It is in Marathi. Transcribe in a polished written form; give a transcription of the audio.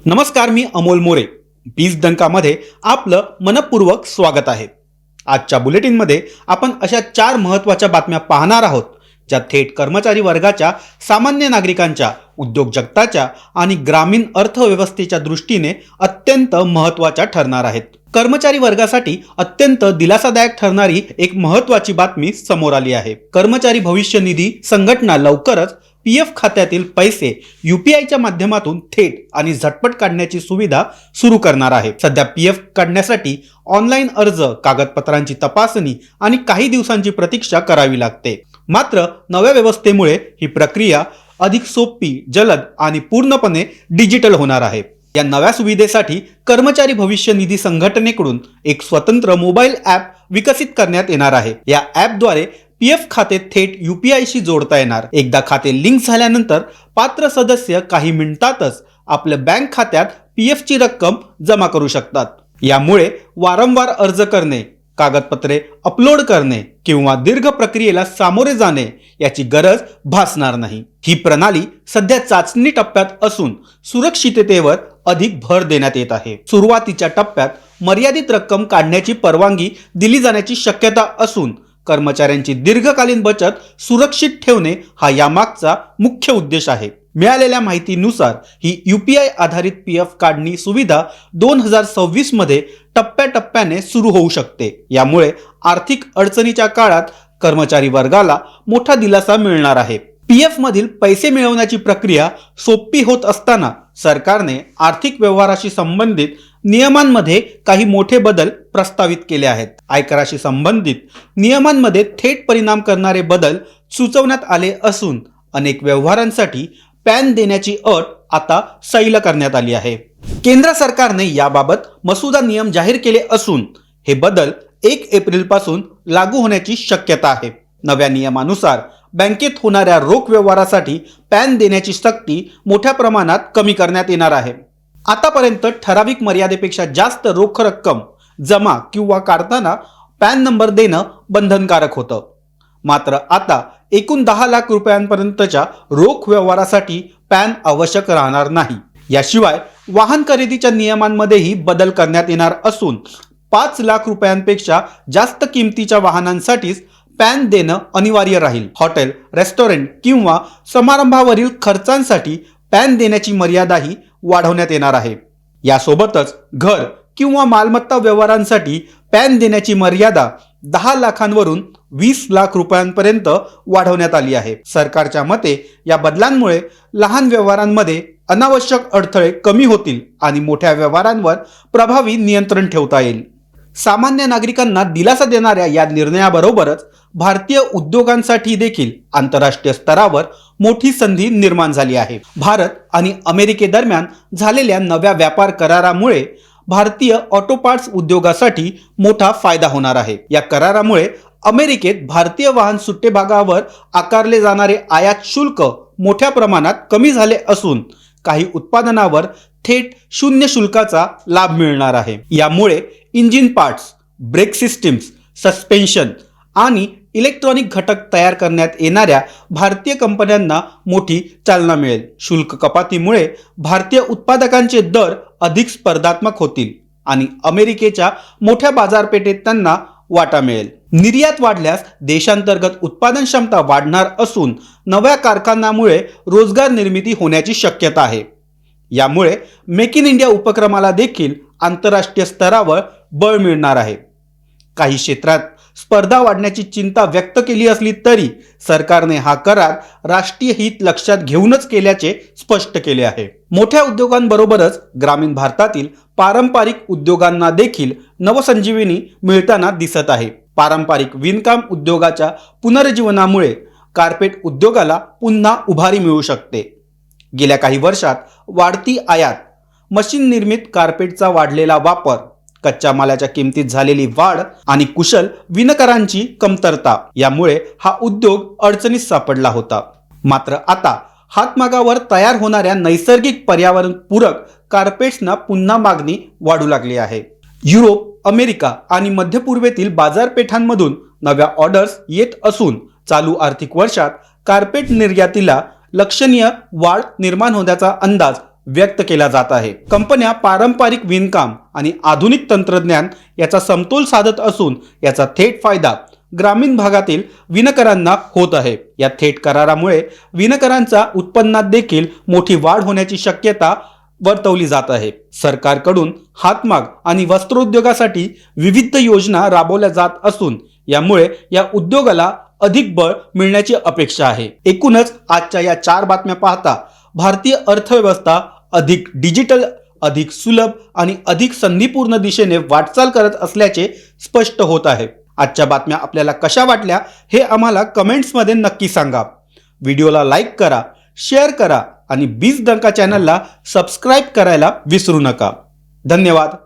नमस्कार, मी अमोल मोरे. बीज डंकामध्ये आपलं मनपूर्वक स्वागत आहे. आजच्या बुलेटिनमध्ये आपण अशा 4 महत्त्वाच्या बातम्या पाहणार आहोत ज्या थेट कर्मचारी वर्गाच्या, सामान्य नागरिकांच्या, उद्योग जगताच्या आणि ग्रामीण अर्थव्यवस्थेच्या दृष्टीने अत्यंत महत्त्वाच्या ठरणार आहेत. कर्मचारी वर्गासाठी अत्यंत दिलासादायक ठरणारी एक महत्त्वाची बातमी समोर आली आहे. कर्मचारी भविष्य निधी संघटना लवकरच पीएफ खात्यातील पैसे यूपीआयच्या माध्यमातून थेट आणि झटपट काढण्याची सुविधा सुरू करणार आहे. सध्या पीएफ काढण्यासाठी ऑनलाईन अर्ज, कागदपत्रांची तपासणी आणि काही दिवसांची प्रतीक्षा करावी लागते. मात्र नव्या व्यवस्थेमुळे ही प्रक्रिया अधिक सोपी, जलद आणि पूर्णपणे डिजिटल होणार आहे. या नव्या सुविधेसाठी कर्मचारी भविष्य निधी संघटनेकडून एक स्वतंत्र मोबाईल ॲप विकसित करण्यात येणार आहे. या ॲपद्वारे पीएफ खाते थेट यूपीआयशी जोडता येणार. एकदा खाते लिंक झाल्यानंतर पात्र सदस्य काही मिनिटातच आपल्या बँक खात्यात पीएफची रक्कम जमा करू शकतात. यामुळे वारंवार अर्ज करणे, कागदपत्रे अपलोड करणे किंवा दीर्घ प्रक्रियेला सामोरे जाणे याची गरज भासणार नाही. ही प्रणाली सध्या चाचणी टप्प्यात असून सुरक्षिततेवर अधिक भर देण्यात येत आहे. सुरुवातीच्या टप्प्यात मर्यादित रक्कम काढण्याची परवानगी दिली जाण्याची शक्यता असून कर्मचाऱ्यांची दीर्घकालीन बचत सुरक्षित ठेवणे हा यामागचा मुख्य उद्देश आहे. मिळालेल्या माहितीनुसार ही यूपीआय आधारित पीएफ काढणी सुविधा 2026 मध्ये टप्प्याटप्प्याने सुरू होऊ शकते. यामुळे आर्थिक अडचणीच्या काळात कर्मचारी वर्गाला मोठा दिलासा मिळणार आहे. पीएफ मधील पैसे मिळवण्याची प्रक्रिया सोपी होत असताना सरकारने आर्थिक व्यवहाराशी संबंधित नियमांमध्ये काही मोठे बदल प्रस्तावित केले आहेत. आयकराशी संबंधित नियमांमध्ये थेट परिणाम करणारे बदल सुचवण्यात आले असून अनेक व्यवहारांसाठी पॅन देण्याची अट आता सैल करण्यात आली आहे. केंद्र सरकारने याबाबत मसुदा नियम जाहीर केले असून हे बदल 1 एप्रिल पासून लागू होण्याची शक्यता आहे. नव्या नियमानुसार बँकेत होणाऱ्या रोख व्यवहारासाठी पॅन देण्याची सक्ती मोठ्या प्रमाणात कमी करण्यात येणार आहे. आतापर्यंत ठराविक मर्यादेपेक्षा जास्त रोख रक्कम जमा किंवा काढताना पॅन नंबर देणं बंधनकारक होतं. मात्र आता एकूण 10 लाख रुपयांपर्यंतच्या रोख व्यवहारासाठी पॅन आवश्यक राहणार नाही. याशिवाय वाहन खरेदीच्या नियमांमध्येही बदल करण्यात येणार असून 5 लाख रुपयांपेक्षा जास्त किमतीच्या वाहनांसाठीच पॅन देणं अनिवार्य राहील. हॉटेल, रेस्टॉरंट किंवा समारंभावरील खर्चांसाठी पॅन देण्याची मर्यादाही वाढवण्यात येणार आहे. यासोबतच घर किंवा मालमत्ता व्यवहारांसाठी पॅन देण्याची मर्यादा 10 लाखांवरून 20 लाख रुपयांपर्यंत वाढवण्यात आली आहे. सरकारच्या मते या बदलांमुळे लहान व्यवहारांमध्ये अनावश्यक अडथळे कमी होतील आणि मोठ्या व्यवहारांवर प्रभावी नियंत्रण ठेवता येईल. सामान्य नागरिकांना दिलासा देणाऱ्या या निर्णयाबरोबरच भारतीय उद्योगांसाठी देखील आंतरराष्ट्रीय स्तरावर मोठी संधी निर्माण झाली आहे. भारत आणि अमेरिकेदरम्यान झालेल्या नव्या व्यापार करारामुळे भारतीय ऑटो पार्ट्स उद्योगासाठी मोठा फायदा होणार आहे. या करारामुळे अमेरिकेत भारतीय वाहन सुट्टेभागावर आकारले जाणारे आयात शुल्क मोठ्या प्रमाणात कमी झाले असून काही उत्पादनावर थेट 0 शुल्काचा लाभ मिळणार आहे. यामुळे engine parts, brake systems, suspension आणि इलेक्ट्रॉनिक घटक तयार करण्यात येणाऱ्या भारतीय कंपन्यांना मोठी चालना मिळेल. शुल्क कपातीमुळे भारतीय उत्पादकांचे दर अधिक स्पर्धात्मक होतील आणि अमेरिकेच्या मोठ्या बाजारपेठेत त्यांना वाटा मिळेल. निर्यात वाढल्यास देशांतर्गत उत्पादन क्षमता वाढणार असून नव्या कारखान्यामुळे रोजगार निर्मिती होण्याची शक्यता आहे. यामुळे मेक इन इंडिया उपक्रमाला देखील आंतरराष्ट्रीय स्तरावर बळ मिळणार आहे. काही क्षेत्रात स्पर्धा वाढण्याची चिंता व्यक्त केली असली तरी सरकारने हा करार राष्ट्रीय हित लक्षात घेऊनच केल्याचे स्पष्ट केले आहे. मोठ्या उद्योगांबरोबरच ग्रामीण भारतातील पारंपरिक उद्योगांना देखील नवसंजीवनी मिळताना दिसत आहे. पारंपरिक विणकाम उद्योगाच्या पुनर्जीवनामुळे कार्पेट उद्योगाला पुन्हा उभारी मिळू शकते. गेल्या काही वर्षात वाढती आयात, मशीन निर्मित कार्पेटचा वाढलेला वापर, कच्च्या मालाच्या किमतीत झालेली वाढ आणि कुशल विणकरांची कमतरता यामुळे हा उद्योग अडचणीत सापडला होता. मात्र आता हातमागावर तयार होणाऱ्या नैसर्गिक पर्यावरणपूरक कार्पेट्सना पुन्हा मागणी वाढू लागली आहे. युरोप, अमेरिका आणि मध्य पूर्वेतील बाजारपेठांमधून नव्या ऑर्डर्स येत असून चालू आर्थिक वर्षात कार्पेट निर्यातीला लक्षणीय वाढ निर्माण होण्याचा अंदाज व्यक्त केला जात आहे. कंपन्या पारंपरिक विणकाम आणि आधुनिक तंत्रज्ञान याचा समतोल साधत असून याचा थेट फायदा ग्रामीण भागातील विणकरांना होत आहे. या थेट करारामुळे विणकरांच्या उत्पन्नात देखील मोठी वाढ होण्याची शक्यता वर्तवली जात आहे. सरकारकडून हातमाग आणि वस्त्रोद्योगासाठी विविध योजना राबवल्या जात असून यामुळे या उद्योगाला अधिक बळ मिळण्याची अपेक्षा आहे. एकूणच आजच्या या 4 बातम्या पाहता भारतीय अर्थव्यवस्था अधिक डिजिटल, अधिक सुलभ आणि अधिक संधीपूर्ण दिशेने वाटचाल करत असल्याचे स्पष्ट होत आहे. आजच्या बातम्या आपल्याला कशा वाटल्या हे आम्हाला कमेंट्समध्ये नक्की सांगा. व्हिडिओला लाईक करा, शेअर करा आणि बीज डंका चॅनलला सबस्क्राईब करायला विसरू नका. धन्यवाद.